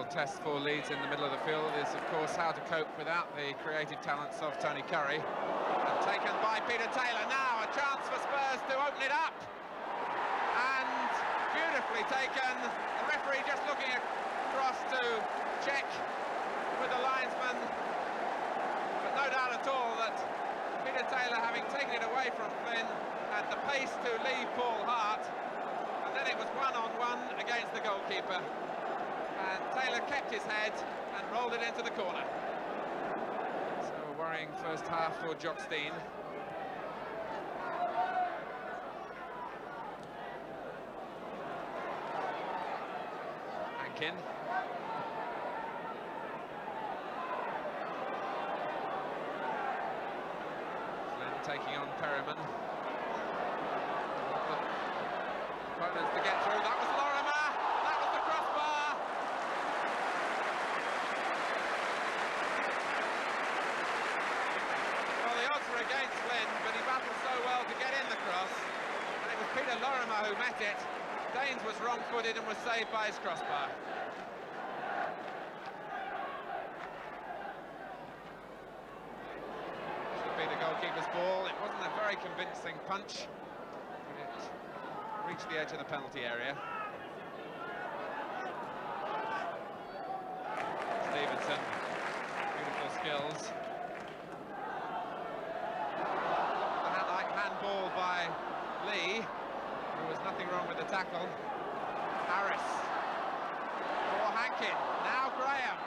real test for Leeds in the middle of the field is, of course, how to cope without the creative talents of Tony Curry. And taken by Peter Taylor. Now a chance for Spurs to open it up. And beautifully taken. The referee just looking across to check with the linesman. But no doubt at all that Peter Taylor, having taken it away from Flynn, had the pace to leave Paul Hart. And then it was one-on-one against the goalkeeper. And Taylor kept his head and rolled it into the corner. So a worrying first half for Jock Stein. Hankin. Flynn taking on Perryman. Opponents to get through. That was Lorimer. That was the crossbar. Well, the odds were against Flynn, but he battled so well to get in the cross. And it was Peter Lorimer who met it. Daines was wrong-footed and was saved by his crossbar. Should be the goalkeeper's ball. It wasn't a very convincing punch. Reached the edge of the penalty area. Stevenson, beautiful skills. Like handball by Lee. There was nothing wrong with the tackle. Harris for Hankin. Now Graham.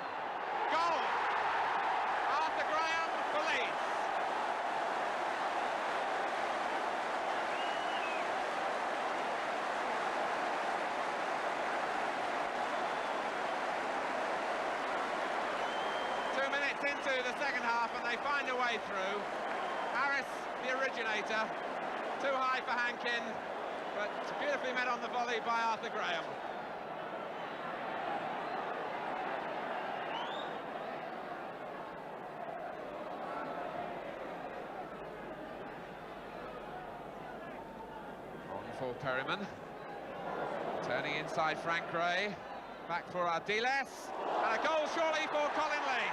Goal! Arthur Graham for Leeds. Into the second half, and they find a way through. Harris, the originator, too high for Hankin, but beautifully met on the volley by Arthur Graham. On for Perryman, turning inside Frank Gray, back for Ardiles, and a goal surely for Colin Lee.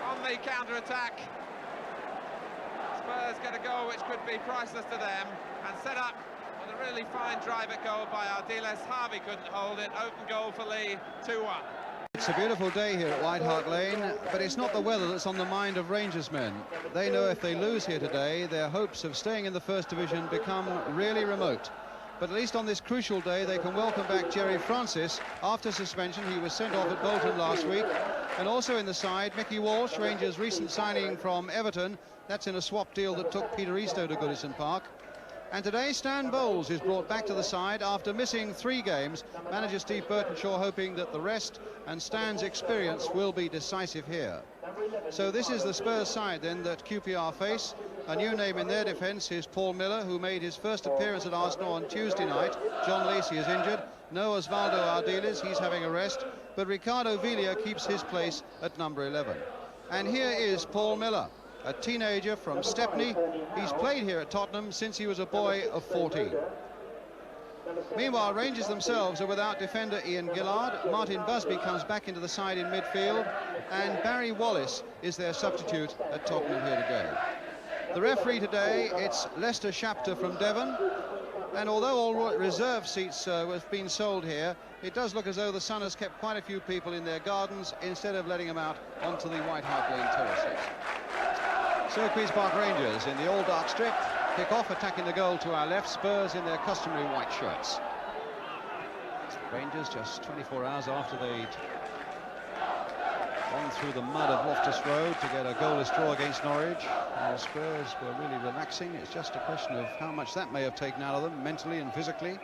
On the counter-attack, Spurs get a goal which could be priceless to them, and set up with a really fine drive at goal by Ardiles. Harvey couldn't hold it. Open goal for Lee, 2-1. It's a beautiful day here at White Hart Lane, but it's not the weather that's on the mind of Rangers men. They know if they lose here today, their hopes of staying in the First Division become really remote. But at least on this crucial day, they can welcome back Jerry Francis after suspension. He was sent off at Bolton last week. And also in the side, Mickey Walsh, Rangers' recent signing from Everton. That's in a swap deal that took Peter Eastoe to Goodison Park. And today, Stan Bowles is brought back to the side after missing 3 games. Manager Steve Burtonshaw hoping that the rest and Stan's experience will be decisive here. So this is the Spurs side then that QPR face. A new name in their defence is Paul Miller, who made his first appearance at Arsenal on Tuesday night. John Lacey is injured. No Osvaldo Ardiles, he's having a rest. But Ricardo Villa keeps his place at number 11. And here is Paul Miller, a teenager from Stepney. He's played here at Tottenham since he was a boy of 14. Meanwhile, Rangers themselves are without defender Ian Gillard. Martin Busby comes back into the side in midfield, and Barry Wallace is their substitute at Tottenham here today. The referee today, it's Lester Shapter from Devon, and although all reserve seats have been sold here, it does look as though the Sun has kept quite a few people in their gardens instead of letting them out onto the White Hart Lane terraces. So Queen's Park Rangers in the all dark strip, kick off, attacking the goal to our left, Spurs in their customary white shirts. Rangers just 24 hours after they'd gone through the mud of Loftus Road to get a goalless draw against Norwich. And the Spurs were really relaxing. It's just a question of how much that may have taken out of them mentally and physically,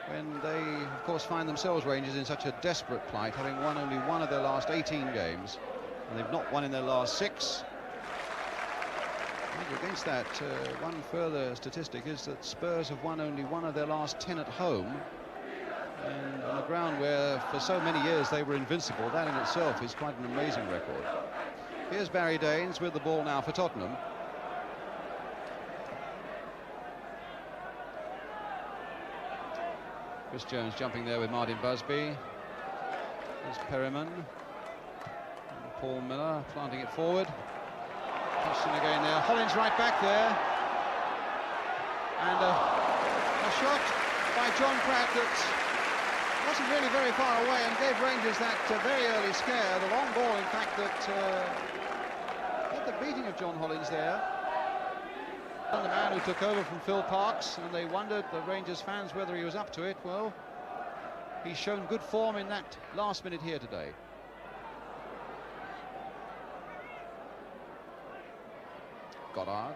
when they, of course, find themselves, Rangers, in such a desperate plight, having won only 1 of their last 18 games, and they've not won in their last 6. Against that, one further statistic is that Spurs have won only 1 of their last 10 at home, and on a ground where for so many years they were invincible. That in itself is quite an amazing record. Here's Barry Daines with the ball now for Tottenham. Chris Jones jumping there with Martin Busby. There's Perryman. And Paul Miller planting it forward. Question again there. Hollins right back there. And a shot by John Pratt that wasn't really very far away and gave Rangers that very early scare. The long ball, in fact, that had the beating of John Hollins there. And the man who took over from Phil Parkes, and they wondered, the Rangers fans, whether he was up to it. Well, he's shown good form in that last minute here today. Goddard.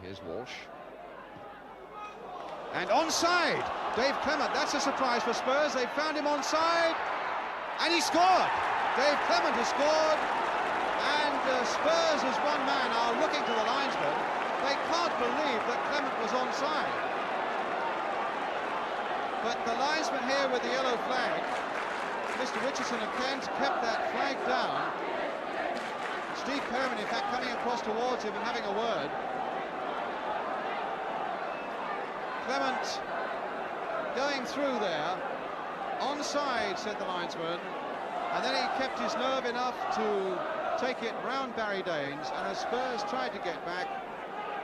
Here's Walsh. And onside, Dave Clement. That's a surprise for Spurs. They found him onside, and he scored. Dave Clement has scored, and Spurs as one man are looking to the linesman. They can't believe that Clement was onside. But the linesman here with the yellow flag, Mr. Richardson of Kent, kept that flag down. Steve Perryman, in fact, coming across towards him and having a word. Clement going through there, onside, said the linesman, and then he kept his nerve enough to take it round Barry Daines, and as Spurs tried to get back,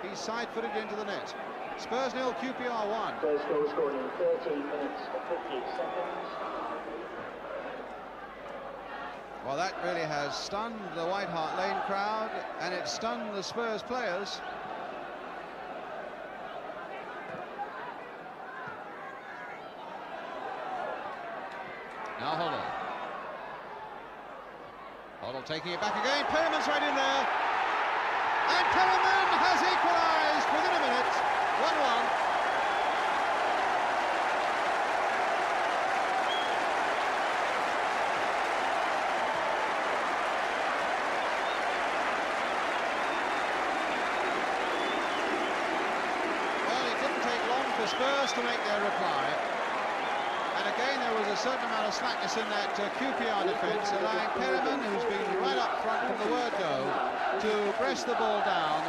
he side-footed into the net. Spurs 0, QPR 1. Spurs goal scored in 13 minutes and 58 seconds. Well, that really has stunned the White Hart Lane crowd, and it's stunned the Spurs players. Now Hoddle. Hoddle taking it back again. Perryman's right in there. And Perryman has equalised within a minute. 1-1. Well, it didn't take long for Spurs to make their reply. And again, there was a certain amount of slackness in that QPR defence, allowing Perryman, who's been right up front from the word go, to press the ball down,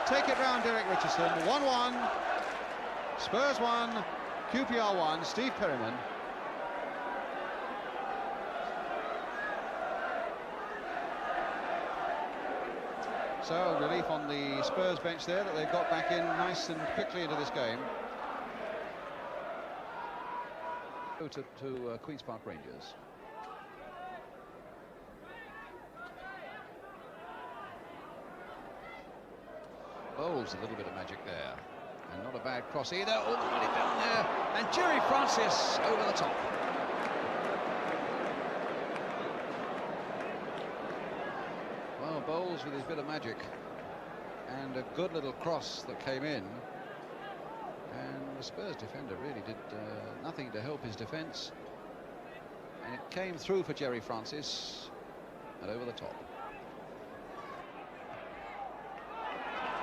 take it round Derek Richardson. 1-1, Spurs 1, QPR 1, Steve Perryman. So, relief on the Spurs bench there that they've got back in nice and quickly into this game. To Queen's Park Rangers. Bowles, a little bit of magic there, and not a bad cross either. All the way down there, and Jerry Francis over the top. Well, Bowles with his bit of magic, and a good little cross that came in. And the Spurs defender really did nothing to help his defence. And it came through for Jerry Francis and over the top.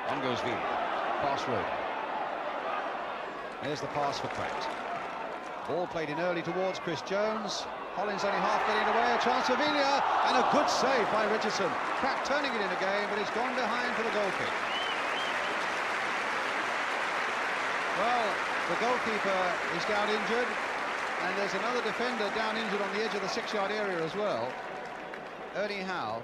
On goes Villa. Pass road. There's the pass for Pratt. Ball played in early towards Chris Jones. Hollins only half getting away. A chance for Villa, and a good save by Richardson. Pratt turning it in again, but it's gone behind for the goal kick. Well, the goalkeeper is down injured, and there's another defender down injured on the edge of the 6-yard area as well, Ernie Howe.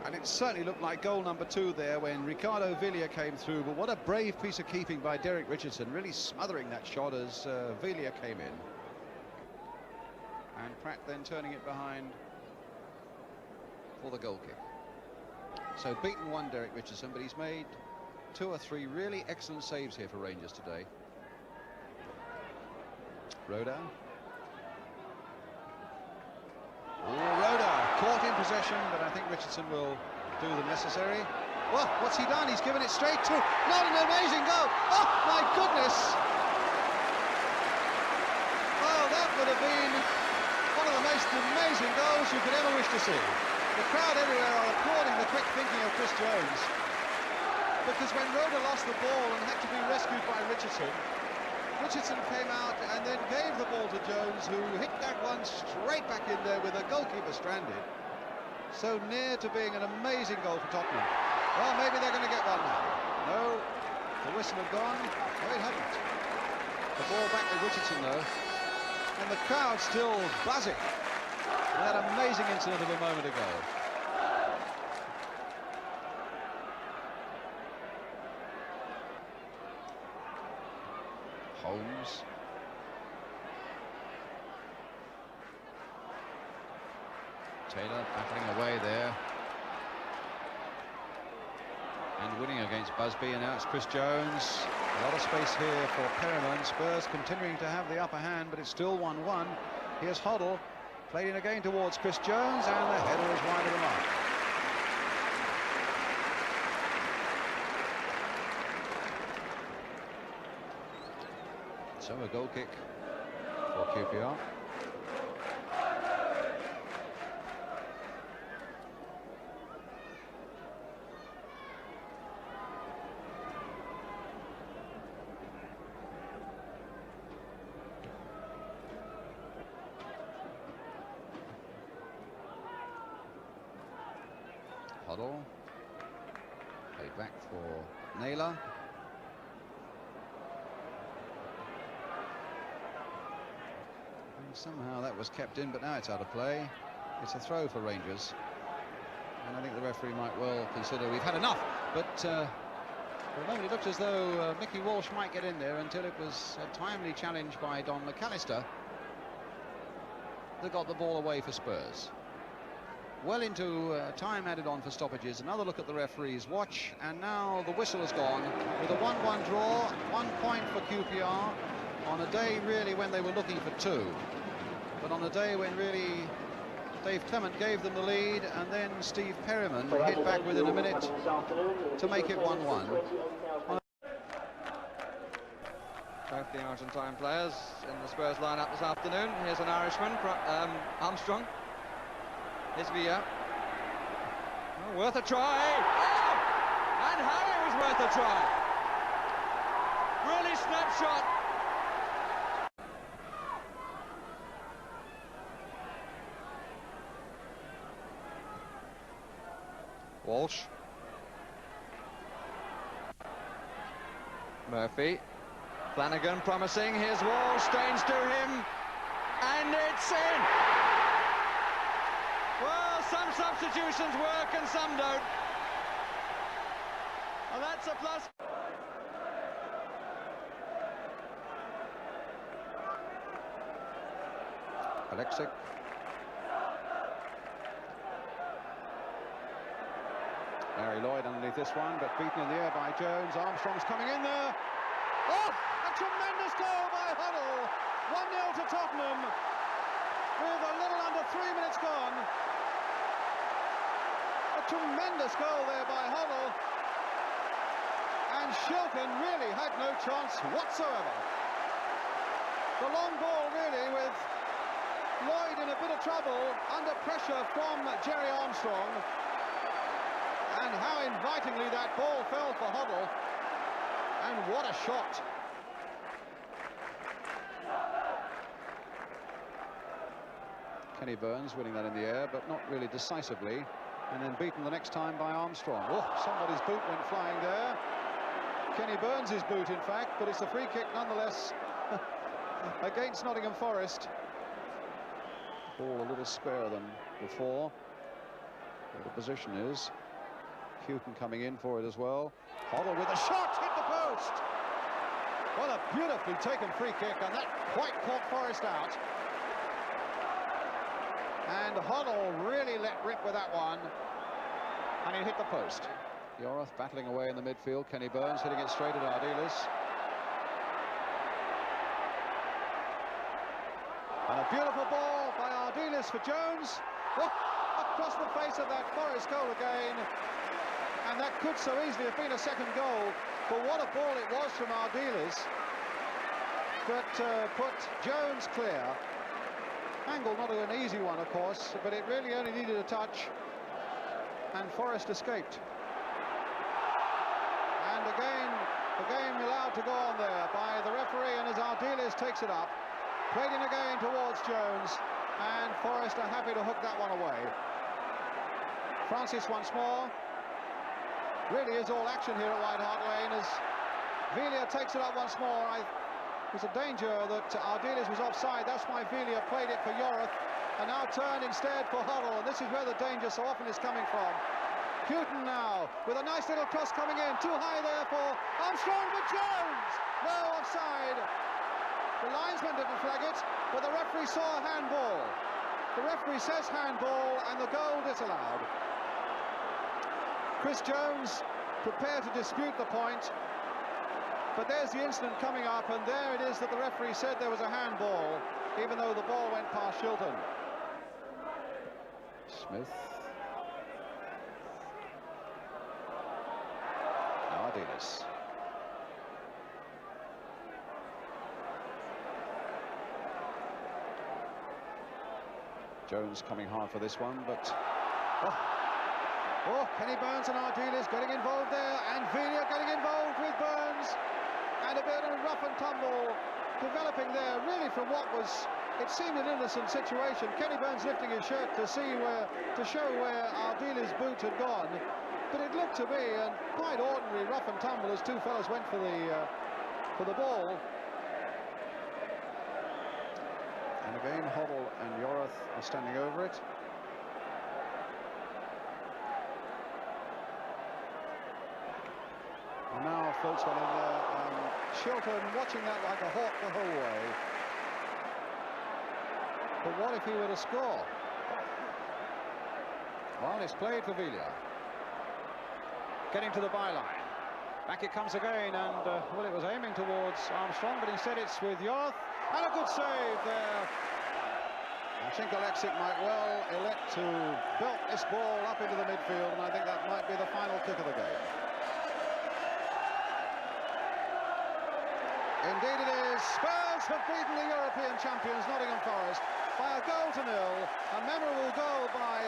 And it certainly looked like goal number 2 there when Ricardo Villa came through, but what a brave piece of keeping by Derek Richardson, really smothering that shot as Villa came in. And Pratt then turning it behind for the goal kick. So beaten 1 Derek Richardson, but he's made 2 or 3 really excellent saves here for Rangers today. Roda. Roda caught in possession, but I think Richardson will do the necessary. Well, what's he done? He's given it straight to... Not an amazing goal! Oh, my goodness! Well, that would have been one of the most amazing goals you could ever wish to see. The crowd everywhere are applauding the quick thinking of Chris Jones. Because when Roda lost the ball and had to be rescued by Richardson, Richardson came out and then gave the ball to Jones, who hit that one straight back in there with the goalkeeper stranded. So near to being an amazing goal for Tottenham. Well, maybe they're going to get one now. No, the whistle had gone. No, it hadn't. The ball back with Richardson, though. And the crowd still buzzing. That amazing incident of a moment ago. Holmes. Taylor battling away there. And winning against Busby, and now it's Chris Jones. A lot of space here for Perriman. Spurs continuing to have the upper hand, but it's still 1-1. Here's Hoddle, played in again towards Chris Jones, and the header is wide of the mark. So a goal kick for QPR. Hoddle, played back for Naylor. And somehow that was kept in, but now it's out of play. It's a throw for Rangers. And I think the referee might well consider we've had enough. But for a moment it looked as though Mickey Walsh might get in there until it was a timely challenge by Don McAllister that got the ball away for Spurs. Well into time added on for stoppages. Another look at the referee's watch, and now the whistle has gone with a 1-1 draw. 1 point for QPR on a day really when they were looking for 2, but on a day when really Dave Clement gave them the lead, and then Steve Perriman hit back within a minute to make it 1-1. Both the Argentine players in the Spurs lineup this afternoon. Here's an Irishman, Armstrong. Here's Villa. Oh, worth a try. Oh! And how it was worth a try. Really snapshot. Walsh. Murphy. Flanagan promising. Here's Walsh. Staines to him. And it's in. Well, some substitutions work and some don't. And that's a plus. Alexic. Larry Lloyd underneath this one, but beaten in the air by Jones. Armstrong's coming in there. Oh, a tremendous goal by Huddle. 1-0 to Tottenham with a little under 3 minutes gone. A tremendous goal there by Huddle. And Shilton really had no chance whatsoever. The long ball really with Lloyd in a bit of trouble under pressure from Jerry Armstrong. And how invitingly that ball fell for Hoddle. And what a shot. Kenny Burns winning that in the air, but not really decisively. And then beaten the next time by Armstrong. Oh, somebody's boot went flying there. Kenny Burns' boot, in fact, but it's a free kick nonetheless against Nottingham Forest. Ball a little squarer than before. Where the position is. Houghton coming in for it as well. Hoddle with a shot, hit the post. What a beautifully taken free kick, and that quite caught Forest out. And Hoddle really let rip with that one, and he hit the post. Yoroth battling away in the midfield. Kenny Burns hitting it straight at Ardiles. And a beautiful ball by Ardiles for Jones. Oh, across the face of that Forest goal again. And that could so easily have been a second goal. But what a ball it was from Ardiles. But put Jones clear. Angle not an easy one, of course, but it really only needed a touch. And Forest escaped. And again, the game allowed to go on there by the referee, and as Ardiles takes it up, played in again towards Jones, and Forest are happy to hook that one away. Francis once more. Really is all action here at White Hart Lane as Villa takes it up once more. was a danger that Ardiles was offside. That's why Villa played it for Yorath, and now turned instead for Huddle. And this is where the danger so often is coming from. Putin now with a nice little cross coming in, too high there for Armstrong, but Jones! No, offside. The linesman didn't flag it, but the referee saw a handball. The referee says handball, and the goal disallowed. Chris Jones prepared to dispute the point, but there's the incident coming up, and there it is that the referee said there was a handball, even though the ball went past Shilton. Smith. Now Ardiles. Jones coming hard for this one, but Kenny Burns and Ardiles getting involved there, and Villa getting involved with Burns, and a bit of a rough and tumble developing there, really from what was, it seemed an innocent situation. Kenny Burns lifting his shirt to show where Ardiles' boot had gone, but it looked to be a quite ordinary rough and tumble as two fellas went for the ball. And again, Hoddle and Yorath are standing over it. And now floats one in there, and Shilton watching that like a hawk the whole way. But what if he were to score? Well, it's played for Villa. Getting to the byline. Back it comes again, and well, it was aiming towards Armstrong, but instead it's with Yorath. And a good save there. I think Alexic might well elect to belt this ball up into the midfield, and I think that might be the final kick of the game. Indeed it is. Spurs have beaten the European champions Nottingham Forest by a goal to nil. A memorable goal by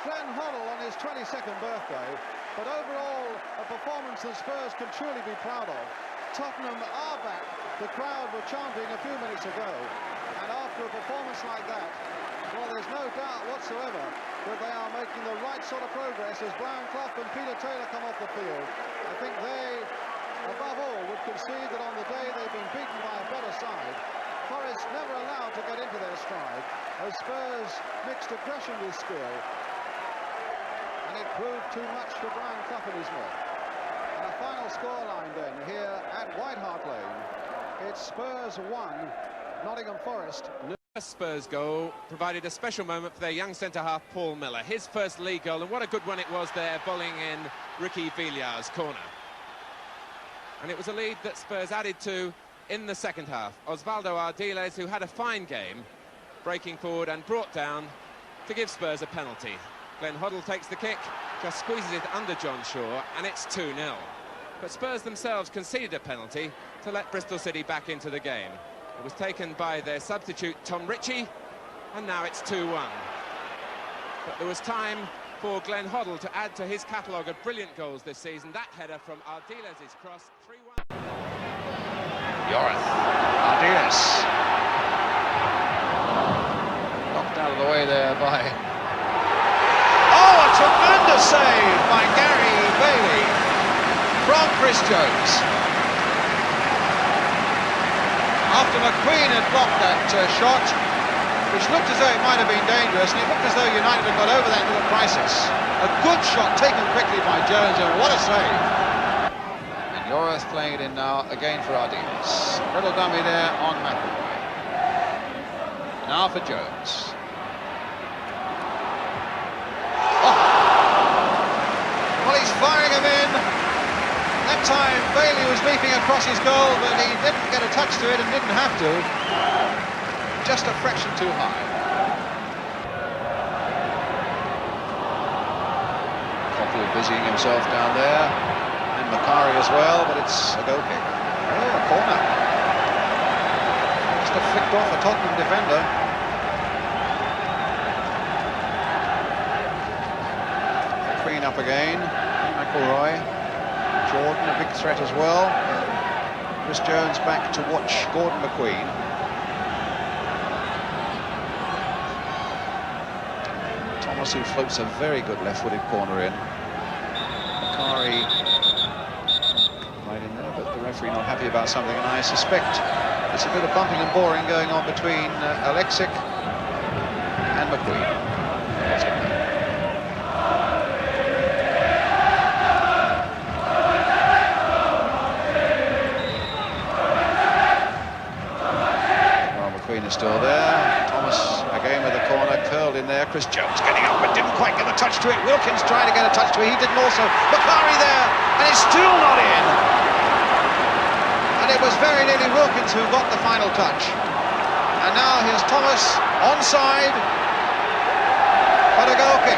Glenn Hoddle on his 22nd birthday. But overall, a performance that Spurs can truly be proud of. Tottenham are back. The crowd were chanting a few minutes ago. And after a performance like that, well, there's no doubt whatsoever that they are making the right sort of progress as Brian Clough and Peter Taylor come off the field. I think they, above all, would concede that on the day they've been beaten by a better side, Forest never allowed to get into their stride, as Spurs mixed aggression with skill, and it proved too much for Brian Clough and his men. And a final scoreline then here at White Hart Lane. It's Spurs 1, Nottingham Forest 0. Spurs goal provided a special moment for their young centre-half Paul Miller. His first league goal, and what a good one it was there, volleying in Ricky Villa's corner. And it was a lead that Spurs added to in the second half. Osvaldo Ardiles, who had a fine game, breaking forward and brought down to give Spurs a penalty. Glenn Hoddle takes the kick, just squeezes it under John Shaw, and it's 2-0. But Spurs themselves conceded a penalty to let Bristol City back into the game. It was taken by their substitute Tom Ritchie, and now it's 2-1. But there was time for Glenn Hoddle to add to his catalogue of brilliant goals this season. That header from Ardiles' cross, 3-1. Yorath, Ardiles. Knocked out of the way there by... Oh, a tremendous save by Gary Bailey from Chris Jones. After McQueen had blocked that shot, which looked as though it might have been dangerous, and it looked as though United had got over that little crisis. A good shot taken quickly by Jones, and what a save. And Yorath playing it in now again for Ardiles. Little dummy there on McElroy. Now for Jones. Oh. Well, he's firing him in. That time Bailey was leaping across his goal, but he didn't get a touch to it and didn't have to. Just a fraction too high. Coppell busying himself down there, and Macari as well, but it's a goal kick. Oh, a corner. Just a flicked off a Tottenham defender. Queen up again, McElroy. Jordan, a big threat as well. Chris Jones back to watch Gordon McQueen. Thomas, who floats a very good left-footed corner in. Macari right in there, but the referee not happy about something, and I suspect It's a bit of bumping and boring going on between Alexic and McQueen. Well, McQueen is still there. Thomas again with the corner, curled in there. Chris Jones getting up but didn't quite get a touch to it. Wilkins trying to get a touch to it. He didn't also. Bakari there, and it's still not in. And it was very nearly Wilkins who got the final touch. And now here's Thomas onside, but a goal kick.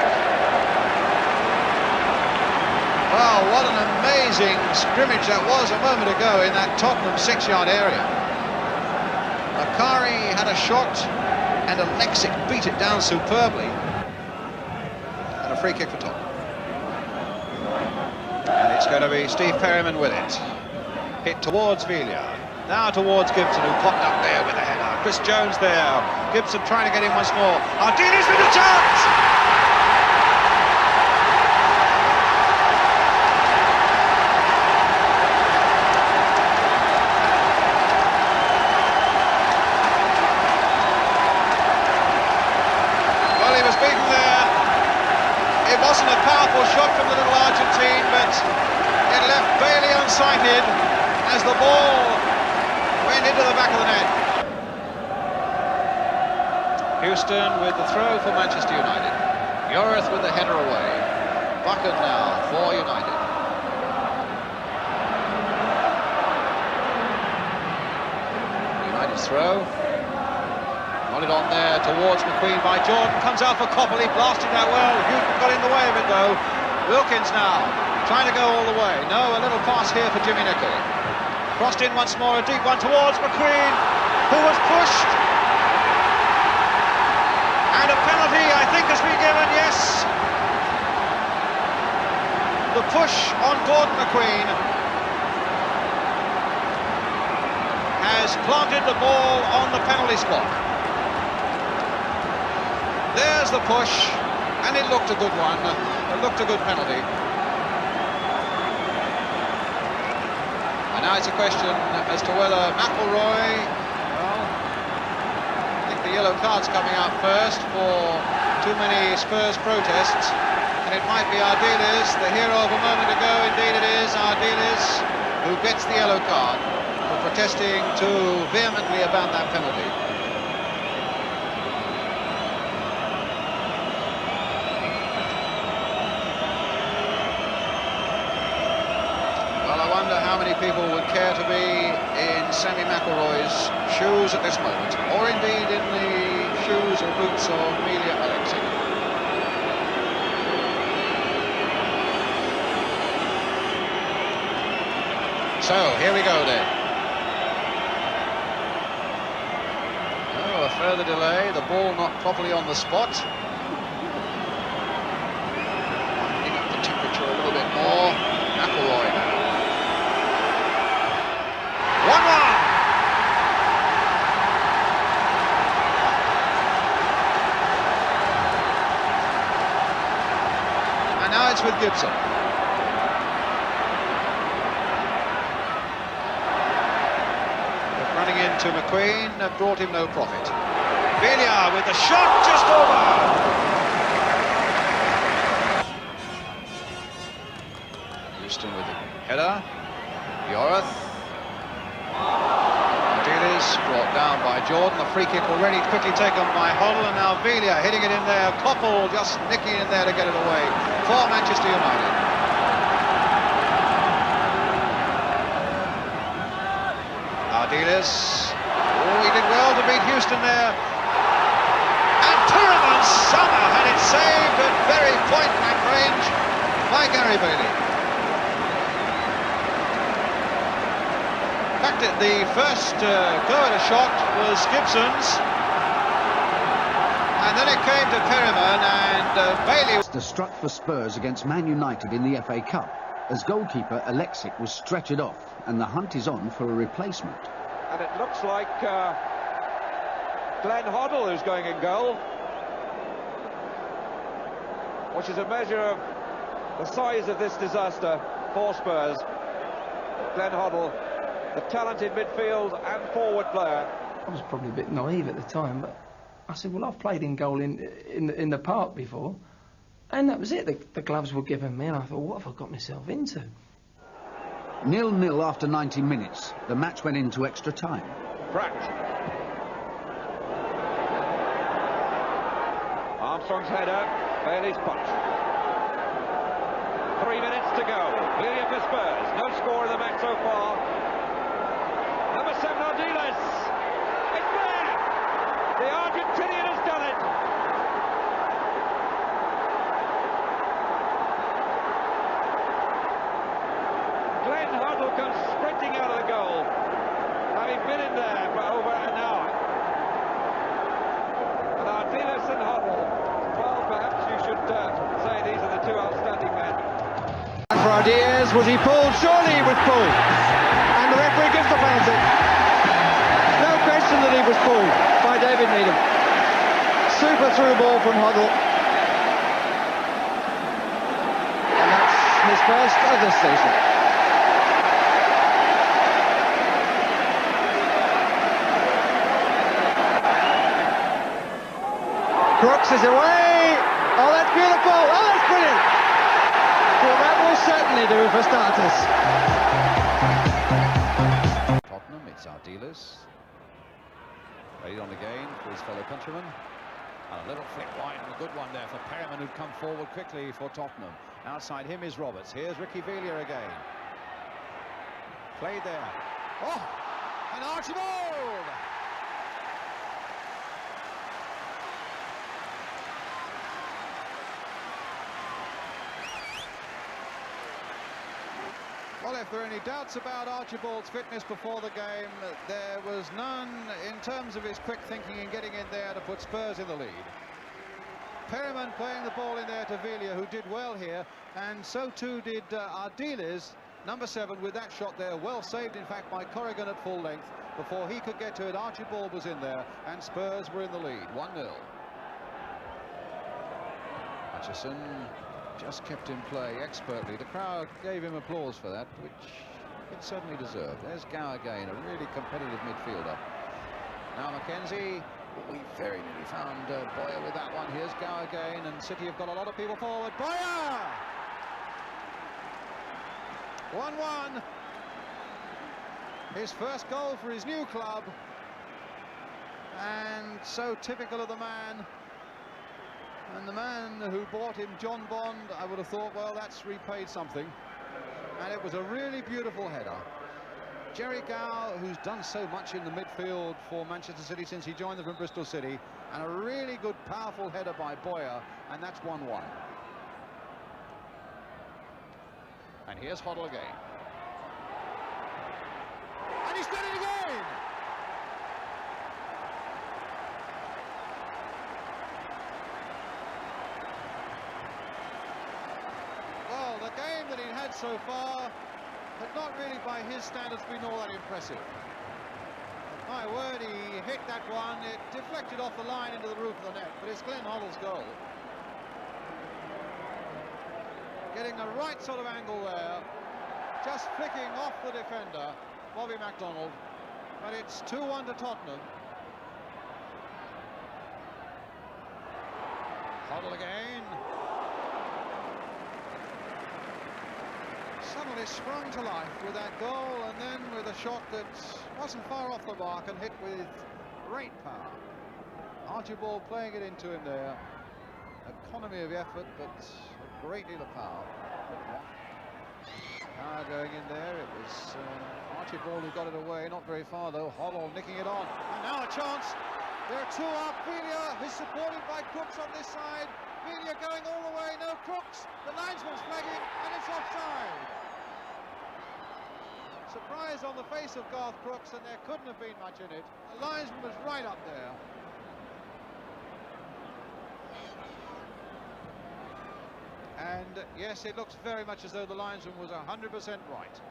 Wow, what an amazing scrimmage that was a moment ago in that Tottenham 6-yard area. Bakari had a shot and Alexic beat it down superbly. And a free kick for Tottenham. And it's going to be Steve Perryman with it. Hit towards Villa, now towards Gibson, who popped up there with a header. Chris Jones there, Gibson trying to get in once more. Ardiles with a chance! Well, he was beaten there. It wasn't a powerful shot from the little Argentine, but it left Bailey unsighted as the ball went into the back of the net. Houston with the throw for Manchester United. Yorith with the header away. Buchan now for United. United's throw. Nodded on there towards McQueen by Jordan. Comes out for Copley, blasted that well. Houston got in the way of it though. Wilkins now trying to go all the way. No, a little pass here for Jimmy Nicholl. Crossed in once more, a deep one towards McQueen, who was pushed. And a penalty, I think, has been given, yes. The push on Gordon McQueen has planted the ball on the penalty spot. There's the push, and it looked a good one. It looked a good penalty. And now it's a question as to whether McElroy, well, I think the yellow card's coming out first for too many Spurs protests, and it might be Ardiles, the hero of a moment ago. Indeed it is Ardiles who gets the yellow card for protesting too vehemently about that penalty. I wonder how many people would care to be in Sammy McElroy's shoes at this moment, or indeed in the shoes or boots of Emilia Alexic. So, here we go then. Oh, a further delay, the ball not properly on the spot. Winding up the temperature a little bit more. McElroy now. 1-1. And now it's with Gibson. But running into McQueen brought him no profit. Villa with the shot just over. Houston with the header. Yorith. Brought down by Jordan. The free kick already quickly taken by Hoddle, and now Villa hitting it in there. Koppel just nicking in there to get it away for Manchester United. Ardiles. Oh, he did well to beat Houston there. And Perryman somehow had it saved at very point-blank range by Gary Bailey. The first go at a shot was Gibson's, and then it came to Perryman, and Bailey was struck for Spurs against Man United in the FA Cup, as goalkeeper Alexic was stretchered off, and the hunt is on for a replacement. And it looks like Glenn Hoddle who's going in goal, which is a measure of the size of this disaster for Spurs. Glenn Hoddle the talented midfield and forward player. I was probably a bit naive at the time, but I said, well, I've played in goal in the park before, and that was it. The gloves were given me, and I thought, what have I got myself into? 0-0 after 90 minutes. The match went into extra time. Pratt. Armstrong's header, Bailey's punch. 3 minutes to go. Clearly for Spurs. No score in the match so far. Number 7, Ardiles. It's there! The Argentinian has done it. Glenn Hoddle comes sprinting out of the goal, having been in there for over an hour. And Ardiles and Hoddle, well, perhaps you should say these are the two outstanding men. And for Diaz, was he pulled? Surely he was pulled. And the referee gives the penalty. No question that he was pulled by David Needham. Super through ball from Hoddle. And that's his first of this season. Crooks is away. Oh, that's beautiful. Oh, that's brilliant. Well, that will certainly do for starters. Tottenham, it's Ardiles. Played on again for his fellow countryman. And a little flick wide and a good one there for Perryman, who'd come forward quickly for Tottenham. Outside him is Roberts. Here's Ricky Villa again. Played there. Oh! And Archibald! Well, if there are any doubts about Archibald's fitness before the game, there was none in terms of his quick thinking in getting in there to put Spurs in the lead. Perryman playing the ball in there to Villa, who did well here, and so too did Ardiles, number 7, with that shot there, well saved in fact by Corrigan at full length. Before he could get to it, Archibald was in there, and Spurs were in the lead, 1-0. Hutchison just kept in play expertly. The crowd gave him applause for that, which it certainly deserved. There's Gow again, a really competitive midfielder. Now Mackenzie, we very nearly found Boyer with that one. Here's Gow again, and City have got a lot of people forward. Boyer! 1-1. His first goal for his new club. And so typical of the man. And the man who bought him, John Bond, I would have thought, well, that's repaid something. And it was a really beautiful header. Jerry Gow, who's done so much in the midfield for Manchester City since he joined them from Bristol City, and a really good, powerful header by Boyer, and that's 1-1. And here's Hoddle again. And he's done it again! Well, the game that he'd had so far had not really, by his standards, been all that impressive. My word, he hit that one. It deflected off the line into the roof of the net, but it's Glenn Hoddle's goal. Getting the right sort of angle there, just flicking off the defender, Bobby MacDonald, but it's 2-1 to Tottenham. Hoddle again. Suddenly sprung to life with that goal, and then with a shot that wasn't far off the mark and hit with great power. Archibald playing it into him there. Economy of effort, but a great deal of power. Power going in there. It was Archibald who got it away, not very far though. Hoddle nicking it on, and now a chance. There are two up. Villa is supported by Crooks on this side. Villa going all the way. No Crooks. The linesman's flagging, and it's offside. Surprise on the face of Garth Crooks, and there couldn't have been much in it. The linesman was right up there. And yes, it looks very much as though the linesman was 100% right.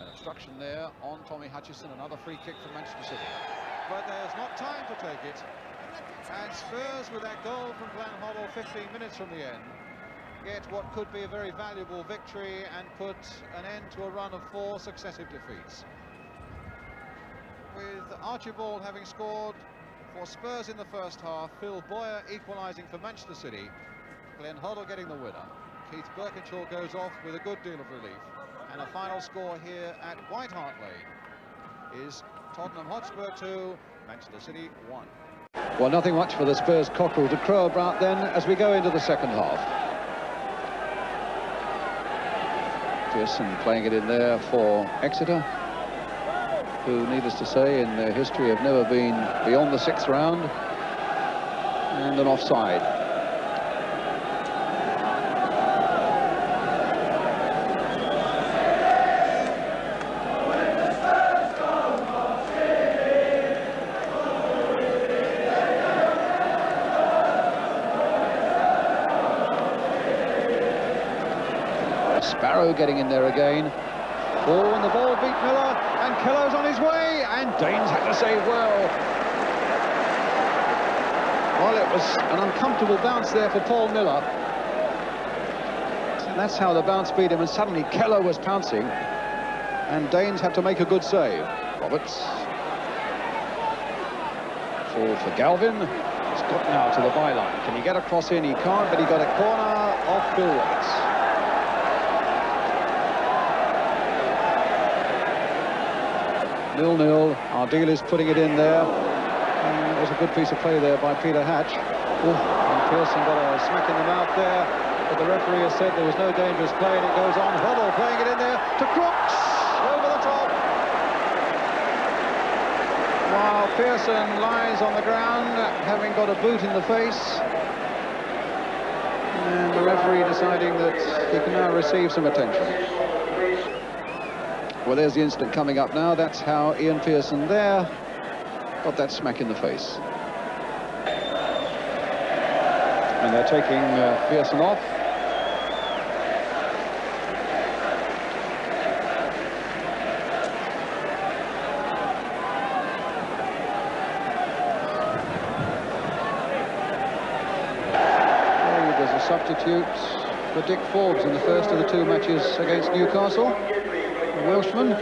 An obstruction there on Tommy Hutchison, another free kick from Manchester City. But there's not time to take it. And Spurs with that goal from Glenn Hoddle 15 minutes from the end get what could be a very valuable victory and put an end to a run of 4 successive defeats. With Archibald having scored for Spurs in the first half, Phil Boyer equalising for Manchester City, Glenn Hoddle getting the winner. Keith Birkinshaw goes off with a good deal of relief. And a final score here at White Hart Lane is Tottenham Hotspur 2, Manchester City 1. Well, nothing much for the Spurs cockerel to crow about then as we go into the second half. Pearson playing it in there for Exeter, who, needless to say, in their history have never been beyond the 6th round. And an offside. Sparrow getting in there again. Oh, and the ball beat Miller, and Kello's on his way, and Danes had to save well. Well, it was an uncomfortable bounce there for Paul Miller. And that's how the bounce beat him, and suddenly Kello was pouncing, and Danes had to make a good save. Roberts. Fall for Galvin. He's got now to the byline. Can he get a cross in? He can't, but he got a corner off Bill Roberts. 0-0. Ardiles putting it in there. It was a good piece of play there by Peter Hatch. And Pearson got a smack in the mouth there, but the referee has said there was no dangerous play, and it goes on. Hoddle playing it in there to Crooks, over the top. While Pearson lies on the ground, having got a boot in the face. And the referee deciding that he can now receive some attention. Well, there's the incident coming up now. That's how Ian Pearson there got that smack in the face. And they're taking Pearson off. Oh, there's a substitute for Dick Forbes in the first of the 2 matches against Newcastle. Welshman. And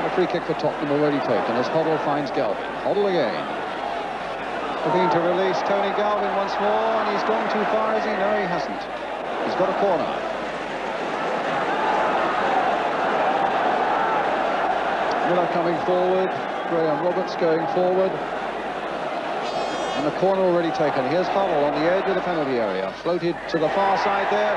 a free kick for Tottenham already taken as Hoddle finds Galvin. Hoddle again. Looking to release Tony Galvin once more, and he's gone too far, has he? No, he hasn't. He's got a corner. Miller coming forward. Graham Roberts going forward. And the corner already taken. Here's Hoddle on the edge of the penalty area. Floated to the far side there.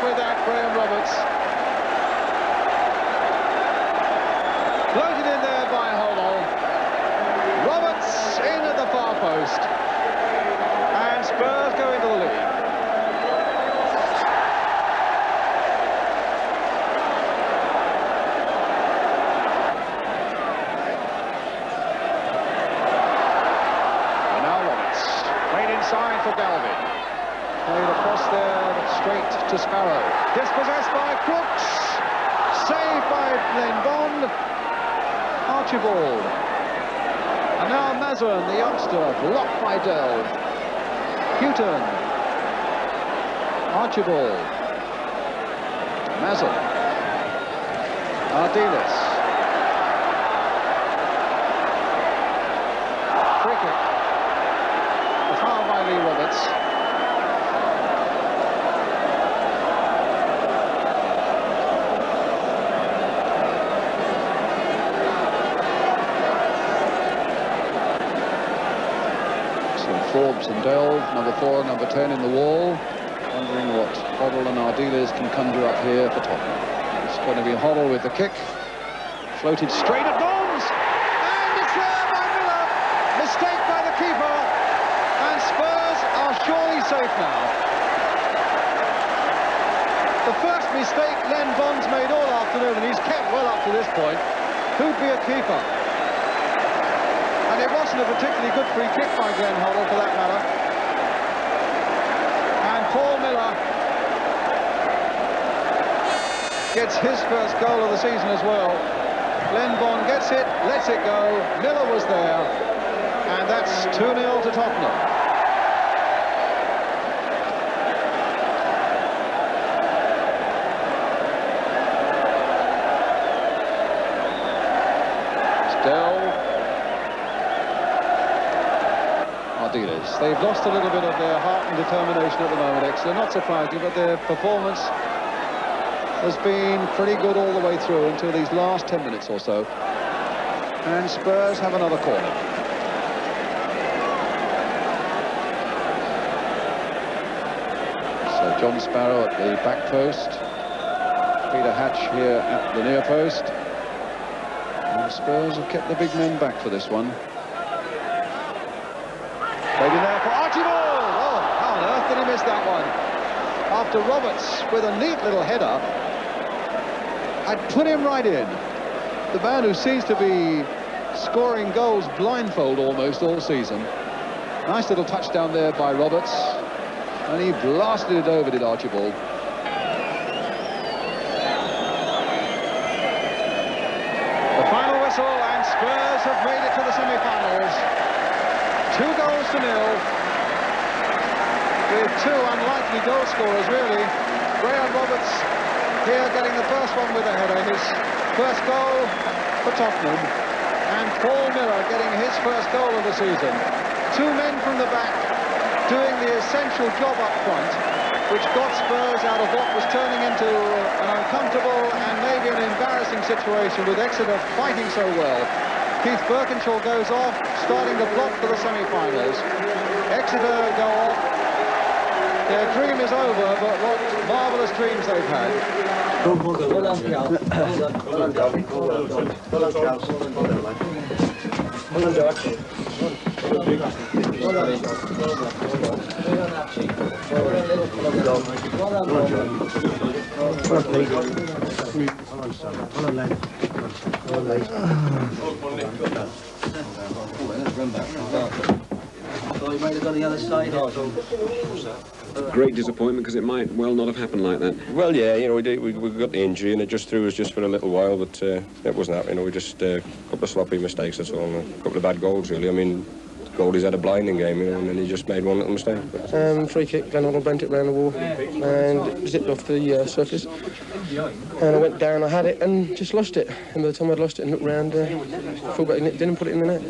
With that, Graham Roberts. Floated in there by Hoddle. Roberts in at the far post. And Spurs go into the lead. And now Roberts. Played inside for Galvin. Played across there, straight to Sparrow. Dispossessed by Crooks. Saved by Glenn Bond. Archibald. And now Mazurn, the youngster, blocked by Delve. Houghton. Archibald. Mazurn. Ardiles. Free kick. A foul by Lee Roberts. Forbes and Delve, number 4 and number 10 in the wall, wondering what Hoddle and Ardiles can conjure up here for Tottenham. It's going to be Hoddle with the kick, floated straight at Bonds, and it's there by Miller. Mistake by the keeper, and Spurs are surely safe now. The first mistake Len Bond's made all afternoon, and he's kept well up to this point. Who'd be a keeper? And it wasn't a particularly good free kick by Glenn Hoddle, for that matter. And Paul Miller gets his first goal of the season as well. Glenn Bond gets it, lets it go. Miller was there, and that's 2-0 to Tottenham. They've lost a little bit of their heart and determination at the moment, Exeter. Not surprising, but their performance has been pretty good all the way through until these last 10 minutes or so. And Spurs have another corner. So John Sparrow at the back post. Peter Hatch here at the near post. And Spurs have kept the big men back for this one. Played in there for Archibald! Oh, how on earth did he miss that one? After Roberts, with a neat little header, had put him right in. The man who seems to be scoring goals blindfold almost all season. Nice little touchdown there by Roberts. And he blasted it over, did Archibald. The final whistle, and Spurs have made it to the semi-finals. 2 goals to 0, with 2 unlikely goal scorers, really. Graham Roberts here getting the first one with a header, his first goal for Tottenham, and Paul Miller getting his first goal of the season. 2 men from the back doing the essential job up front, which got Spurs out of what was turning into an uncomfortable and maybe an embarrassing situation, with Exeter fighting so well. Keith Birkinshaw goes off, starting the block for the semi-finals. Exeter go off. Their dream is over, but what marvellous dreams they've had. Great disappointment, because it might well not have happened like that. Well, yeah, you know, we got the injury and it just threw us just for a little while, but it wasn't that, you know, we just a couple of sloppy mistakes, that's all, and a couple of bad goals, really. I mean, goalie's had a blinding game, you know, and then he just made one little mistake. Free kick, Glenn Hoddle bent it round the wall and zipped off the surface. And I went down, I had it, and just lost it. And by the time I'd lost it and looked round, fullback didn't put it in the net.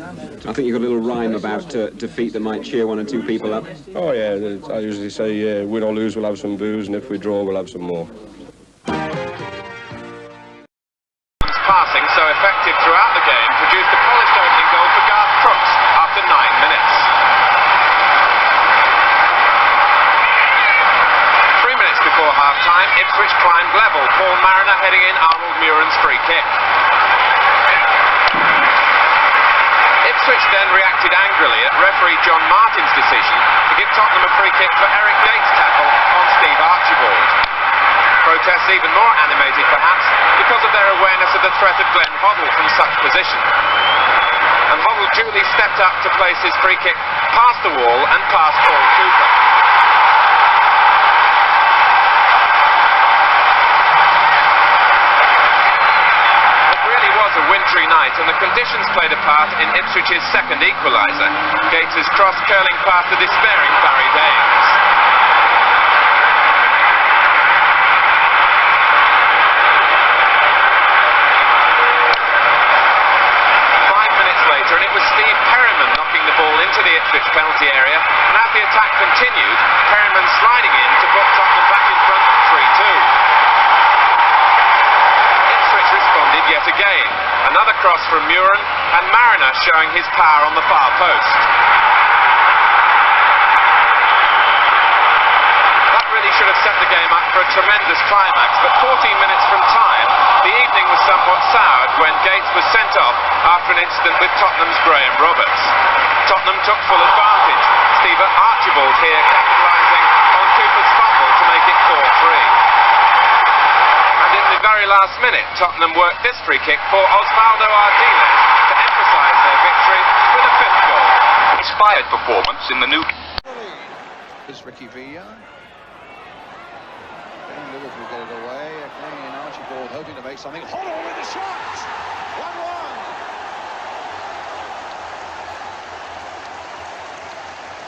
I think you've got a little rhyme about defeat that might cheer 1 or 2 people up. Oh, yeah, I usually say, win or lose, we'll have some booze, and if we draw, we'll have some more. Passing so effective throughout the game produced a polished opening goal for Garth Crooks after 9 minutes. 3 minutes before half-time, Ipswich climbed level. Paul Mariner heading in Arnold Muren's free kick. Ipswich then reacted angrily at referee John Martin's decision to give Tottenham a free kick for Eric Yates' tackle on Steve Archibald. Protests even more animated, perhaps, because of their awareness of the threat of Glenn Hoddle from such position. And Hoddle duly stepped up to place his free kick past the wall and past Paul Cooper. It really was a wintry night, and the conditions played a part in Ipswich's second equaliser. Gates's cross curling past the despairing Barry Daines. And it was Steve Perryman knocking the ball into the Ipswich penalty area, and as the attack continued, Perryman sliding in to put Tottenham back in front 3-2. Ipswich responded yet again. Another cross from Muren, and Mariner showing his power on the far post. That really should have set the game up for a tremendous climax, but 14 minutes from time, the evening was somewhat soured when Gates was sent off after an incident with Tottenham's Graham Roberts. Tottenham took full advantage. Steve Archibald here capitalising on Cooper's fumble to make it 4-3. very last minute, Tottenham worked this free kick for Osvaldo Ardiles to emphasise their victory with a 5th goal. Inspired performance in the new... Is Ricky Villa. Liverpool get it away. Again, Archibald hoping to make something. Hoddle with the shot! 1-1.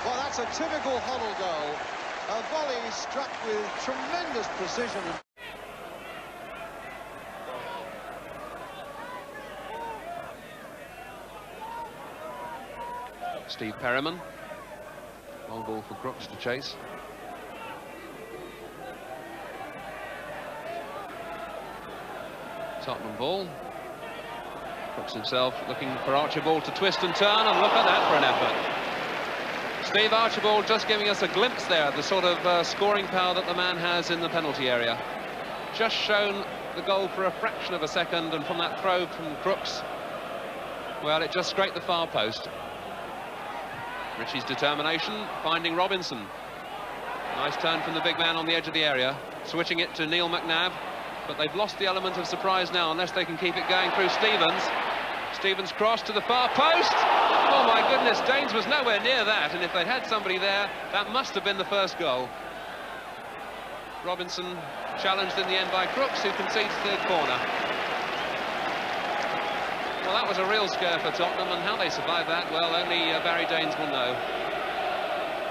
Well, that's a typical Hoddle goal. A volley struck with tremendous precision. Steve Perryman. Long ball for Crooks to chase. Tottenham ball. Crooks himself looking for Archibald to twist and turn, and look at that for an effort. Steve Archibald just giving us a glimpse there of the sort of scoring power that the man has in the penalty area. Just shown the goal for a fraction of a second, and from that throw from Crooks, well, it just scraped the far post. Ritchie's determination, finding Robinson. Nice turn from the big man on the edge of the area, switching it to Neil McNabb, but they've lost the element of surprise now unless they can keep it going through Stevens. Stevens cross to the far post. Oh my goodness, Danes was nowhere near that, and if they'd had somebody there, that must have been the first goal. Robinson challenged in the end by Crooks, who concedes third corner. Well, that was a real scare for Tottenham, and how they survived that, well, only Barry Danes will know.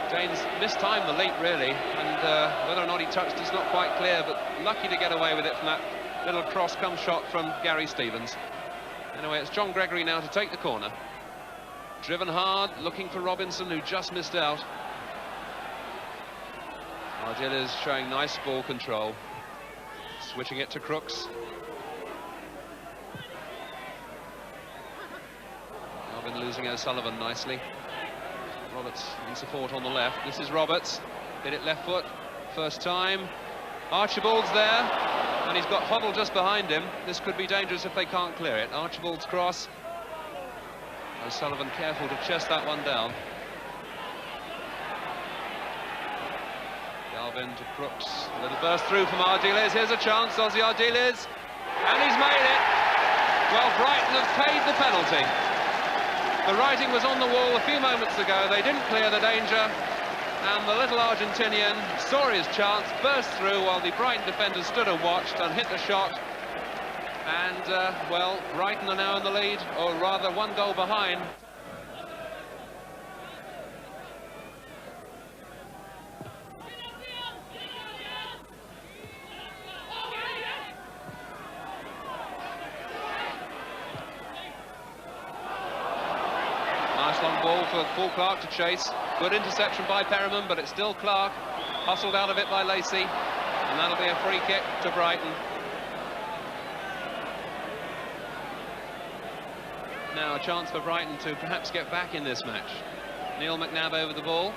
Danes mistimed the leap, really, and whether or not he touched it's not quite clear, but lucky to get away with it from that little cross-come shot from Gary Stevens. Anyway, it's John Gregory now to take the corner. Driven hard, looking for Robinson, who just missed out. Ardiles showing nice ball control. Switching it to Crooks. Alvin losing O'Sullivan nicely. Roberts in support on the left. This is Roberts. Hit it left foot. First time. Archibald's there. And he's got Hoddle just behind him. This could be dangerous if they can't clear it. Archibald's cross. O'Sullivan careful to chest that one down. Galvin to Crooks. A little burst through from Ardiles. Here's a chance. Ozzy Ardiles. And he's made it. Well, Brighton have paid the penalty. The writing was on the wall a few moments ago. They didn't clear the danger. And the little Argentinian saw his chance, burst through while the Brighton defenders stood and watched and hit the shot. And, well, Brighton are now in the lead, or rather 1 goal behind. Nice long ball for Paul Clark to chase. Good interception by Perryman, but it's still Clark. Hustled out of it by Lacey. And that'll be a free kick to Brighton. Now a chance for Brighton to perhaps get back in this match. Neil McNabb over the ball.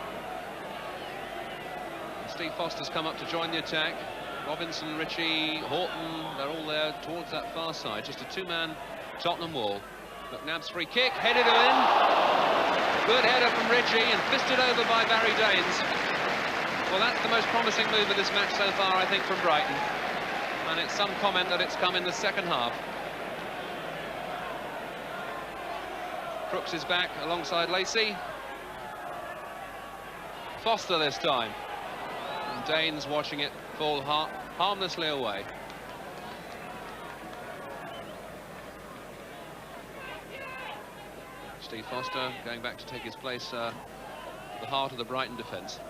And Steve Foster's come up to join the attack. Robinson, Ritchie, Horton, they're all there towards that far side. Just a 2-man Tottenham wall. McNabb's free kick, headed in. Good header from Ritchie and fisted over by Barry Danes. Well, that's the most promising move of this match so far, I think, from Brighton. And it's some comment that it's come in the second half. Crooks is back alongside Lacey. Foster this time. And Danes watching it fall harmlessly away. Steve Foster going back to take his place at the heart of the Brighton defence.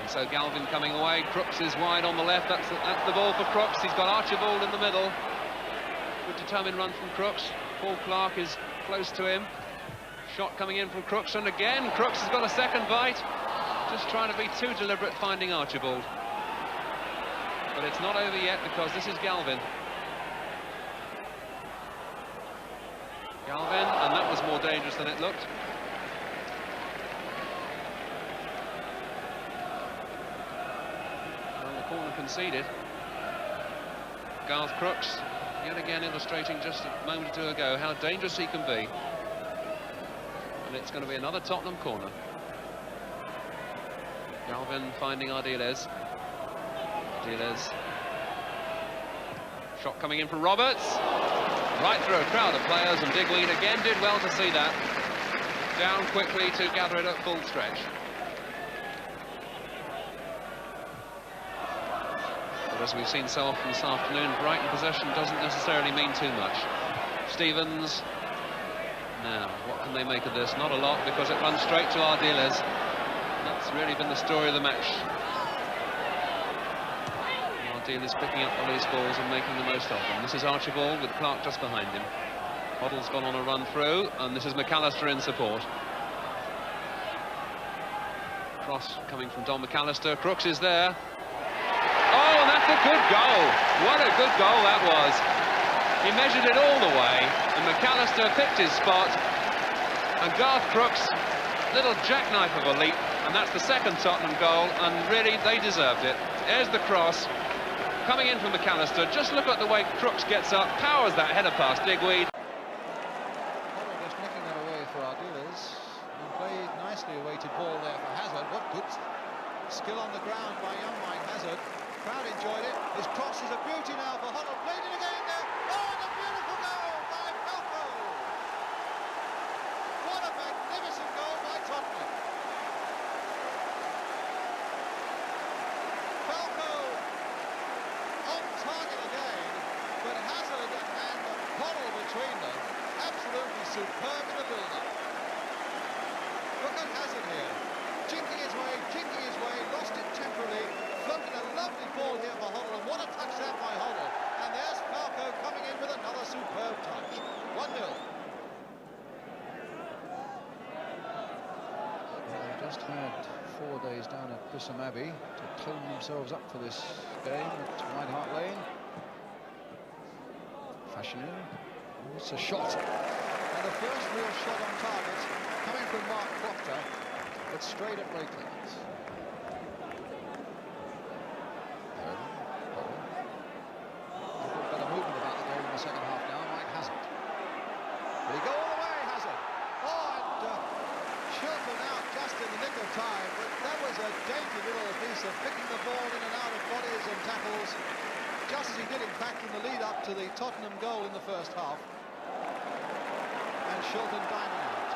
And so Galvin coming away. Crooks is wide on the left. That's the ball for Crooks. He's got Archibald in the middle. Good determined run from Crooks. Paul Clark is close to him. Shot coming in from Crooks, and again Crooks has got a second bite. Just trying to be too deliberate finding Archibald. But it's not over yet because this is Galvin. Galvin, and that was more dangerous than it looked. Well, the corner conceded. Garth Crooks, yet again illustrating just a moment or two ago how dangerous he can be. And it's going to be another Tottenham corner. Galvin finding Ardiles. Ardiles Shot coming in from Roberts. Right through a crowd of players, and Digweed again did well to see that. Down quickly to gather it at full stretch. But as we've seen so often this afternoon, Brighton possession doesn't necessarily mean too much. Stevens. Now, what can they make of this? Not a lot, because it runs straight to Ardiles. That's really been the story of the match. Ardiles picking up the loose balls and making the most of them. This is Archibald with Clark just behind him. Hoddle's gone on a run through, and this is McAllister in support. Cross coming from Don McAllister. Crooks is there. Oh, and that's a good goal. What a good goal that was. He measured it all the way, and McAllister picked his spot. And Garth Crooks, little jackknife of a leap, and that's the second Tottenham goal, and really, they deserved it. There's the cross. Coming in from McAllister. Just look at the way Crooks gets up, powers that header past Digweed. Just nicking that away for Ardiles, and played nicely, a weighted ball there for Hazard. What good skill on the ground by young Mike Hazard. Crowd enjoyed it. His cross is a beauty now for Hoddle. Played it again there. Oh, and a beautiful goal by Falco. What a magnificent goal by Tottenham. Falco on target again, but Hazard and Hoddle between them, absolutely superb in the build-up. Look at Hazard here, jinking his way, lost it temporarily, floated a lovely ball here for Hoddle, and what a touch there by Hoddle. And there's Falco coming in with another superb touch. 1-0. They've just had 4 days down at Bisham Abbey to tone themselves up for this game at White Hart Lane. Fashanu. It's a shot. And the first real shot on target coming from Mark Proctor, but straight at Ray Clements. Better movement about the game in the second half now. Mike Hazard. Will he go all the way, Hazard? Oh, and Shilton out just in the nick of time, but that was a dainty little piece of picking the ball in and out of bodies and tackles, just as he did, in fact, in the lead-up to the Tottenham goal in the first half. And Shilton dining out.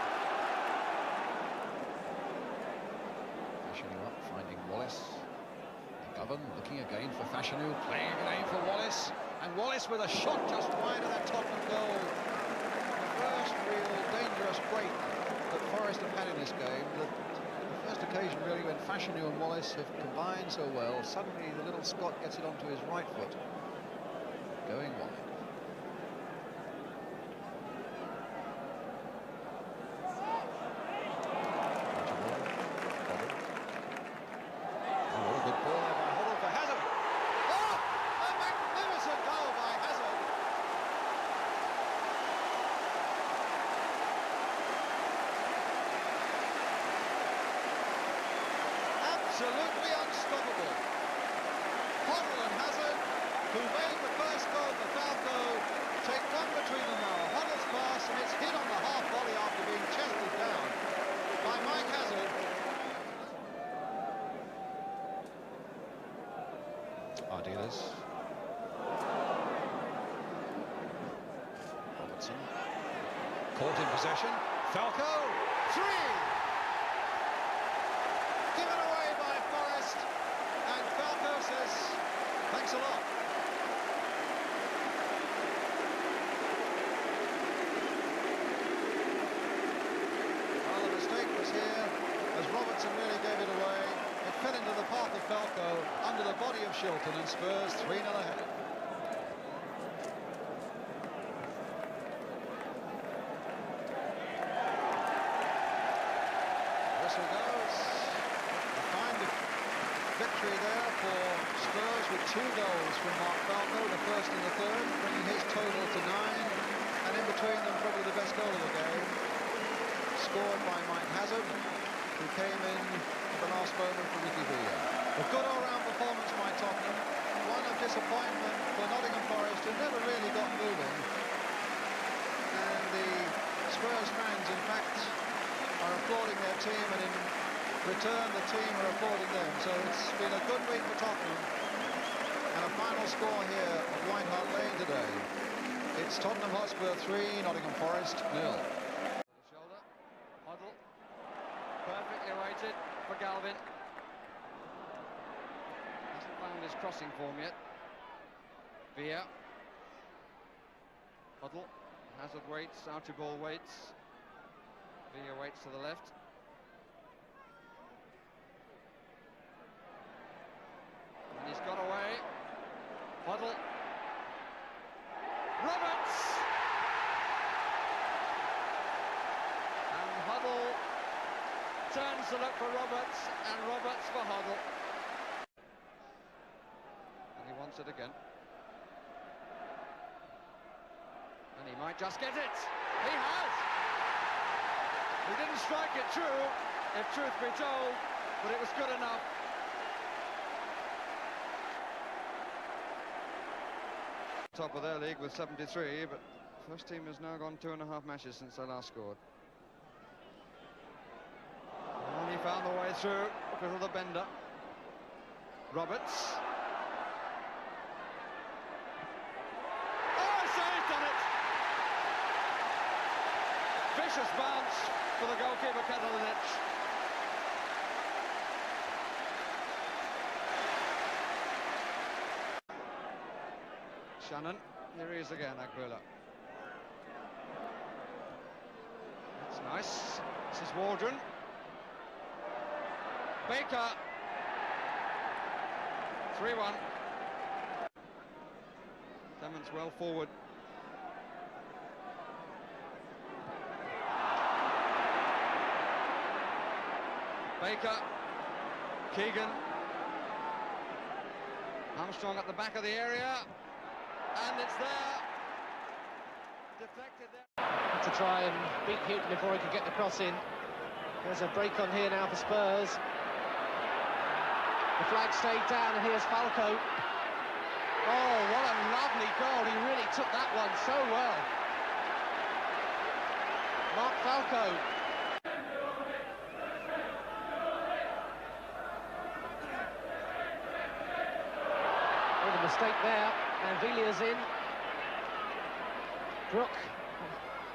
Fashanu up, finding Wallace. McGovern looking again for Fashanu, playing again for Wallace. And Wallace with a shot just wide of that Tottenham goal. The first real dangerous break that Forest have had in this game. The first occasion really when Fashanu and Wallace have combined so well. Suddenly the little Scot gets it onto his right foot, going wide. Absolutely unstoppable. Hoddle and Hazard, who made the first goal for Falco, take one between them now. Hoddle's pass, and it's hit on the half volley after being chested down by Mike Hazard. Ardiles. Robertson. Caught in possession. Falco. 3! Given away by Forest, and Falco says, thanks a lot. Well, the mistake was here, as Robertson really gave it away. It fell into the path of Falco, under the body of Shilton, and Spurs 3-0 ahead. Whistle goes. Victory there for Spurs with 2 goals from Mark Falco, the first and the third, bringing his total to 9, and in between them probably the best goal of the game, scored by Mike Hazard, who came in at the last moment for Ricky Villa. A good all-round performance by Tottenham, one of disappointment for Nottingham Forest, who never really got moving, and the Spurs fans, in fact, are applauding their team, and in return the team are applauding them. So it's been a good week for Tottenham and a the final score here at White Hart Lane today. It's Tottenham Hotspur 3, Nottingham Forest 0. Shoulder, Hoddle, perfectly weighted for Galvin. Hasn't found his crossing form yet. Villa. Hoddle, Hazard waits, Archibald waits. Villa waits to the left. And he's got away. Hoddle. Roberts! And Hoddle turns to look for Roberts, and Roberts for Hoddle. And he wants it again. And he might just get it. He has! He didn't strike it true, if truth be told, but it was good enough. Top of their league with 73, but first team has now gone 2.5 matches since they last scored. And he found the way through because of the bender. Roberts. Oh, so he's done it! Vicious bounce for the goalkeeper, Katalinic. Shannon, here he is again, Agbula. That's nice. This is Waldron. Baker. 3-1. Clements well forward. Baker. Keegan. Armstrong at the back of the area. And it's there. Deflected there. To try and beat Houghton before he could get the cross in. There's a break on here now for Spurs. The flag stayed down, and here's Falco. Oh, what a lovely goal. He really took that one so well. Mark Falco. With a mistake there, and Villiers in. Brook,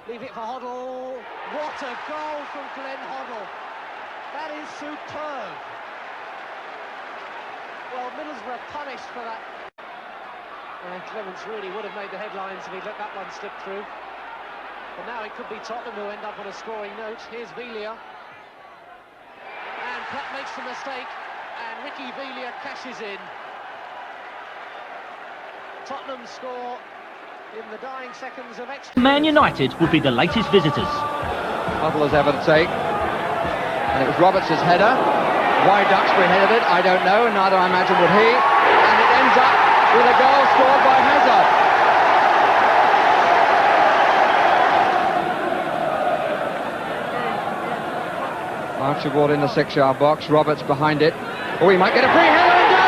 leave it for Hoddle. What a goal from Glenn Hoddle. That is superb. Well, Middlesbrough punished for that. And Clements really would have made the headlines if he'd let that one slip through. But now it could be Tottenham who end up on a scoring note. Here's Villa. And Pratt makes the mistake, and Ricky Villa cashes in. Tottenham score in the dying seconds of extra. Man United would be the latest visitors. Hoddle has ever to take. And it was Roberts' header. Why Duxbury headed it, I don't know, and neither I imagine would he. And it ends up with a goal scored by Hazard. Archibald in the 6-yard box, Roberts behind it. Oh, he might get a free header and does!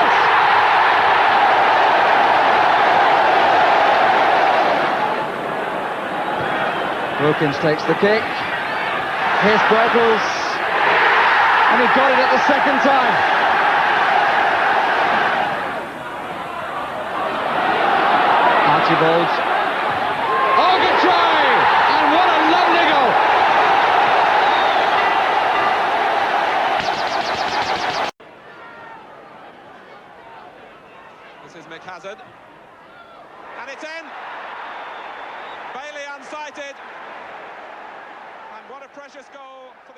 Wilkins takes the kick. Here's Bertels. And he got it at the second time. Archibald. Oh, good try! And what a lovely goal! This is Mick Hazard. And it's in! Bailey unsighted. And what a precious goal for the